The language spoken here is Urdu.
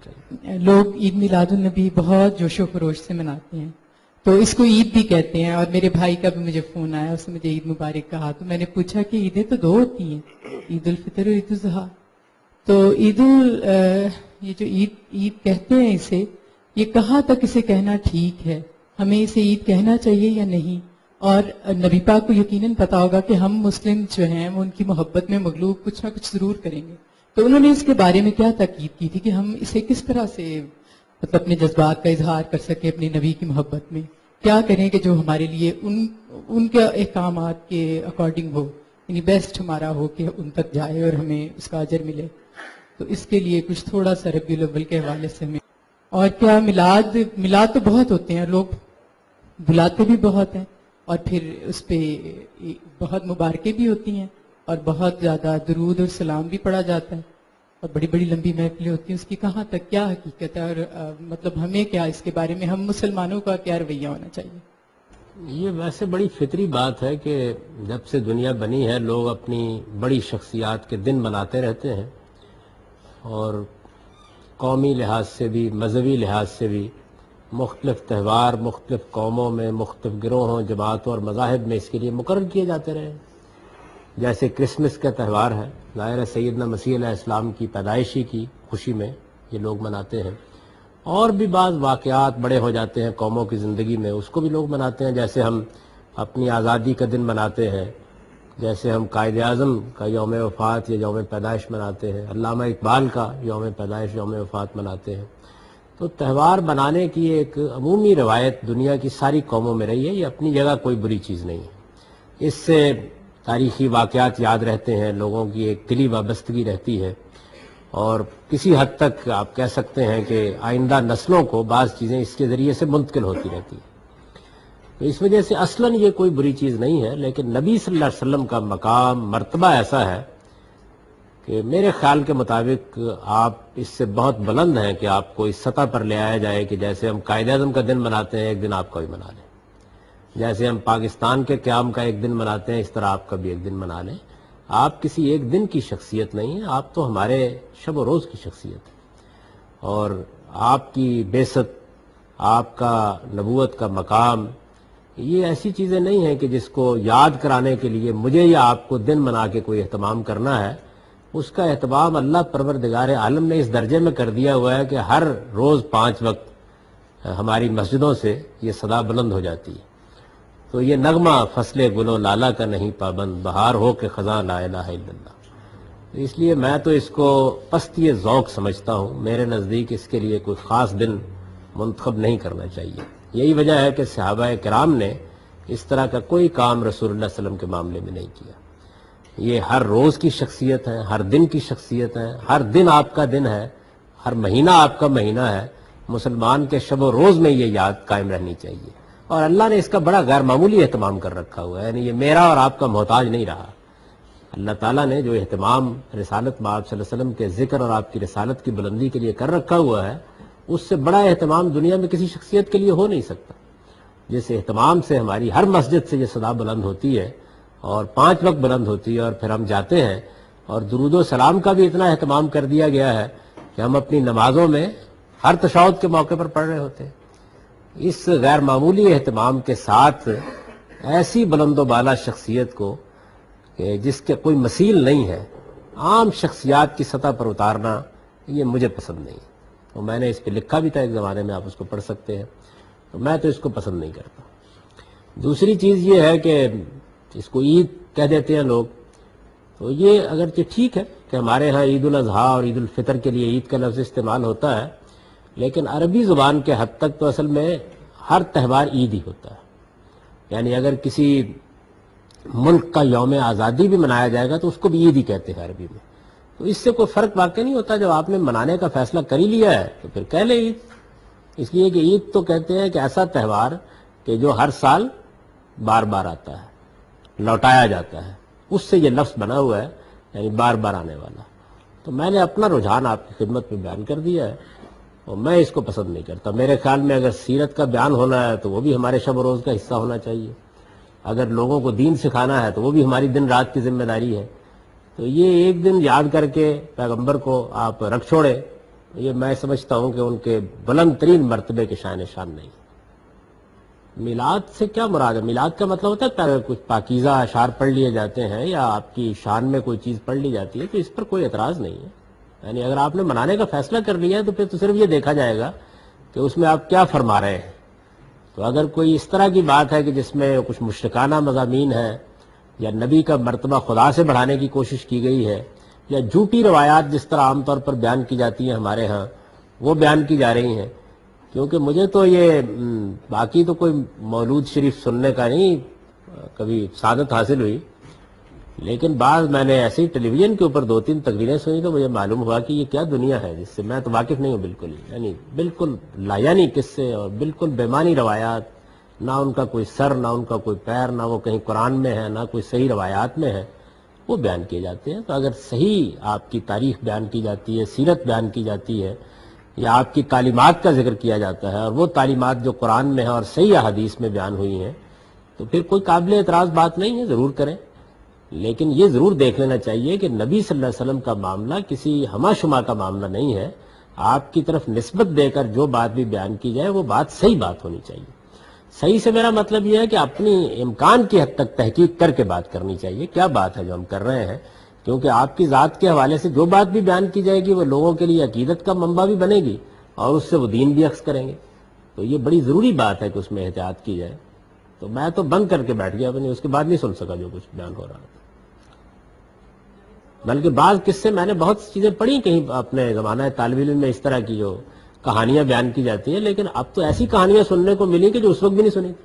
چاہیے. لوگ عید میلاد النبی بہت جوش و خروش سے مناتے ہیں، تو اس کو عید بھی کہتے ہیں. اور میرے بھائی کا بھی مجھے فون آیا، اس نے مجھے عید مبارک کہا. تو میں نے پوچھا کہ عیدیں تو دو ہوتی ہیں، عید الفطر اور عید الاضحیٰ. تو یہ جو عید کہتے ہیں اسے، یہ کہاں تک اسے کہنا ٹھیک ہے؟ ہمیں اسے عید کہنا چاہیے یا نہیں؟ اور نبی پاک کو یقیناً پتا ہوگا کہ ہم مسلم جو ہیں وہ ان کی محبت میں مغلوب کچھ نہ کچھ ضرور کریں گے. تو انہوں نے اس کے بارے میں کیا تاکید کی تھی کہ ہم اسے کس طرح سے مطلب اپنے جذبات کا اظہار کر سکیں اپنے نبی کی محبت میں؟ کیا کریں کہ جو ہمارے لیے ان کے احکامات کے اکارڈنگ ہو، یعنی بیسٹ ہمارا ہو کہ ان تک جائے اور ہمیں اس کا اجر ملے. تو اس کے لیے کچھ تھوڑا سا ربیع الاول کے حوالے سے ہمیں. اور کیا میلاد تو بہت ہوتے ہیں، لوگ بلاتے بھی بہت ہیں، اور پھر اس پہ بہت مبارکیں بھی ہوتی ہیں، اور بہت زیادہ درود اور سلام بھی پڑھا جاتا ہے، اور بڑی بڑی لمبی محفلیں ہوتی ہیں. اس کی کہاں تک کیا حقیقت ہے، اور مطلب ہمیں کیا اس کے بارے میں، ہم مسلمانوں کا کیا رویہ ہونا چاہیے؟ یہ ویسے بڑی فطری بات ہے کہ جب سے دنیا بنی ہے لوگ اپنی بڑی شخصیات کے دن مناتے رہتے ہیں، اور قومی لحاظ سے بھی مذہبی لحاظ سے بھی مختلف تہوار مختلف قوموں میں مختلف گروہوں جماعتوں اور مذاہب میں اس کے لیے مقرر کیے جاتے رہے. جیسے کرسمس کا تہوار ہے، ظاہر سیدنا مسیح علیہ السلام کی پیدائشی کی خوشی میں یہ لوگ مناتے ہیں. اور بھی بعض واقعات بڑے ہو جاتے ہیں قوموں کی زندگی میں، اس کو بھی لوگ مناتے ہیں. جیسے ہم اپنی آزادی کا دن مناتے ہیں، جیسے ہم قائد اعظم کا یوم وفات یا یوم پیدائش مناتے ہیں، علامہ اقبال کا یوم پیدائش یوم وفات مناتے ہیں. تو تہوار منانے کی ایک عمومی روایت دنیا کی ساری قوموں میں رہی ہے. یہ اپنی جگہ کوئی بری چیز نہیں ہے. اس سے تاریخی واقعات یاد رہتے ہیں، لوگوں کی ایک دلی وابستگی رہتی ہے، اور کسی حد تک آپ کہہ سکتے ہیں کہ آئندہ نسلوں کو بعض چیزیں اس کے ذریعے سے منتقل ہوتی رہتی ہیں. تو اس وجہ سے اصلاً یہ کوئی بری چیز نہیں ہے. لیکن نبی صلی اللہ علیہ وسلم کا مقام مرتبہ ایسا ہے کہ میرے خیال کے مطابق آپ اس سے بہت بلند ہیں کہ آپ کو اس سطح پر لے آیا جائے کہ جیسے ہم قائد اعظم کا دن مناتے ہیں ایک دن آپ کا بھی منا لیں، جیسے ہم پاکستان کے قیام کا ایک دن مناتے ہیں اس طرح آپ کا بھی ایک دن منا لیں. آپ کسی ایک دن کی شخصیت نہیں ہیں، آپ تو ہمارے شب و روز کی شخصیت ہیں. اور آپ کی بعثت، آپ کا نبوت کا مقام، یہ ایسی چیزیں نہیں ہیں کہ جس کو یاد کرانے کے لیے مجھے یا آپ کو دن منا کے کوئی اہتمام کرنا ہے. اس کا اہتمام اللہ پروردگار عالم نے اس درجے میں کر دیا ہوا ہے کہ ہر روز 5 وقت ہماری مسجدوں سے یہ صدا بلند ہو جاتی ہے. تو یہ نغمہ فصل گل و لالا کا نہیں پابند، بہار ہو کہ خزاں لا الہ الا اللہ. اس لیے میں تو اس کو پستی ذوق سمجھتا ہوں. میرے نزدیک اس کے لیے کوئی خاص دن منتخب نہیں کرنا چاہیے. یہی وجہ ہے کہ صحابہ کرام نے اس طرح کا کوئی کام رسول اللہ صلی اللہ علیہ وسلم کے معاملے میں نہیں کیا. یہ ہر روز کی شخصیت ہے، ہر دن کی شخصیت ہے، ہر دن آپ کا دن ہے، ہر مہینہ آپ کا مہینہ ہے. مسلمان کے شب و روز میں یہ یاد قائم رہنی چاہیے. اور اللہ نے اس کا بڑا غیر معمولی اہتمام کر رکھا ہوا ہے. یعنی یہ میرا اور آپ کا محتاج نہیں رہا. اللہ تعالیٰ نے جو اہتمام رسالت مآب صلی اللہ علیہ وسلم کے ذکر اور آپ کی رسالت کی بلندی کے لیے کر رکھا ہوا ہے، اس سے بڑا اہتمام دنیا میں کسی شخصیت کے لیے ہو نہیں سکتا. جس اہتمام سے ہماری ہر مسجد سے یہ صدا بلند ہوتی ہے اور 5 وقت بلند ہوتی ہے، اور پھر ہم جاتے ہیں اور درود و سلام کا بھی اتنا اہتمام کر دیا گیا ہے کہ ہم اپنی نمازوں میں ہر تشہد کے موقع پر پڑھ رہے ہوتے ہیں. اس غیر معمولی اہتمام کے ساتھ ایسی بلند و بالا شخصیت کو کہ جس کے کوئی مثیل نہیں ہے، عام شخصیات کی سطح پر اتارنا، یہ مجھے پسند نہیں. تو میں نے اس پہ لکھا بھی تھا ایک زمانے میں، آپ اس کو پڑھ سکتے ہیں. تو میں تو اس کو پسند نہیں کرتا. دوسری چیز یہ ہے کہ اس کو عید کہہ دیتے ہیں لوگ. تو یہ اگرچہ ٹھیک ہے کہ ہمارے ہاں عید الاضحیٰ اور عید الفطر کے لیے عید کا لفظ استعمال ہوتا ہے، لیکن عربی زبان کے حد تک تو اصل میں ہر تہوار عید ہی ہوتا ہے. یعنی اگر کسی ملک کا یوم آزادی بھی منایا جائے گا تو اس کو بھی عید ہی کہتے ہیں عربی میں. تو اس سے کوئی فرق واقع نہیں ہوتا. جب آپ نے منانے کا فیصلہ کر ہی لیا ہے تو پھر کہہ لیں عید. اس لیے کہ عید تو کہتے ہیں کہ ایسا تہوار کہ جو ہر سال بار بار آتا ہے، لوٹایا جاتا ہے، اس سے یہ لفظ بنا ہوا ہے، یعنی بار بار آنے والا. تو میں نے اپنا رجحان آپ کی خدمت میں بیان کر دیا ہے، اور میں اس کو پسند نہیں کرتا. میرے خیال میں اگر سیرت کا بیان ہونا ہے تو وہ بھی ہمارے شب و روز کا حصہ ہونا چاہیے. اگر لوگوں کو دین سکھانا ہے تو وہ بھی ہماری دن رات کی ذمہ داری ہے. تو یہ ایک دن یاد کر کے پیغمبر کو آپ رکھ چھوڑے یہ میں سمجھتا ہوں کہ ان کے بلند ترین مرتبے کے شان شان نہیں. میلاد سے کیا مراد ہے؟ میلاد کا مطلب ہوتا ہے کچھ پاکیزہ اشعار پڑھ لیے جاتے ہیں یا آپ کی شان میں کوئی چیز پڑھ لی جاتی ہے تو اس پر کوئی اعتراض نہیں ہے. یعنی اگر آپ نے منانے کا فیصلہ کر لیا ہے تو پھر تو صرف یہ دیکھا جائے گا کہ اس میں آپ کیا فرما رہے ہیں. تو اگر کوئی اس طرح کی بات ہے کہ جس میں کچھ مشرکانہ مضامین ہے یا نبی کا مرتبہ خدا سے بڑھانے کی کوشش کی گئی ہے یا جھوٹی روایات جس طرح عام طور پر بیان کی جاتی ہیں ہمارے ہاں وہ بیان کی جا رہی ہیں، کیونکہ مجھے تو یہ باقی تو کوئی مولود شریف سننے کا نہیں کبھی سعادت حاصل ہوئی، لیکن بعض میں نے ایسے ہی ٹیلی ویژن کے اوپر 2-3 تقریریں سنی تو مجھے معلوم ہوا کہ یہ کیا دنیا ہے جس سے میں تو واقف نہیں ہوں بالکل ہی. یعنی بالکل لایانی قصے اور بالکل بےمانی روایات، نہ ان کا کوئی سر نہ ان کا کوئی پیر، نہ وہ کہیں قرآن میں ہے نہ کوئی صحیح روایات میں ہے، وہ بیان کیے جاتے ہیں. تو اگر صحیح آپ کی تاریخ بیان کی جاتی ہے، سیرت بیان کی جاتی ہے یا آپ کی تعلیمات کا ذکر کیا جاتا ہے اور وہ تعلیمات جو قرآن میں ہے اور صحیح احادیث میں بیان ہوئی ہیں تو پھر کوئی قابل اعتراض بات نہیں ہے، ضرور کریں. لیکن یہ ضرور دیکھ لینا چاہیے کہ نبی صلی اللہ علیہ وسلم کا معاملہ کسی ہما شما کا معاملہ نہیں ہے. آپ کی طرف نسبت دے کر جو بات بھی بیان کی جائے وہ بات صحیح بات ہونی چاہیے. صحیح سے میرا مطلب یہ ہے کہ اپنی امکان کی حد تک تحقیق کر کے بات کرنی چاہیے کیا بات ہے جو ہم کر رہے ہیں، کیونکہ آپ کی ذات کے حوالے سے جو بات بھی بیان کی جائے گی وہ لوگوں کے لیے عقیدت کا منبع بھی بنے گی اور اس سے وہ دین بھی اخذ کریں گے. تو یہ بڑی ضروری بات ہے کہ اس میں احتیاط کی جائے. تو میں تو بند کر کے بیٹھ گیا اپنی، اس کے بعد نہیں سن سکا جو کچھ بیان ہو رہا تھا. بلکہ بعض قصے میں نے بہت چیزیں پڑھی کہیں اپنے زمانہ طالب علم میں اس طرح کی جو کہانیاں بیان کی جاتی ہیں، لیکن اب تو ایسی کہانیاں سننے کو ملی کہ جو اس وقت بھی نہیں سنی تھی.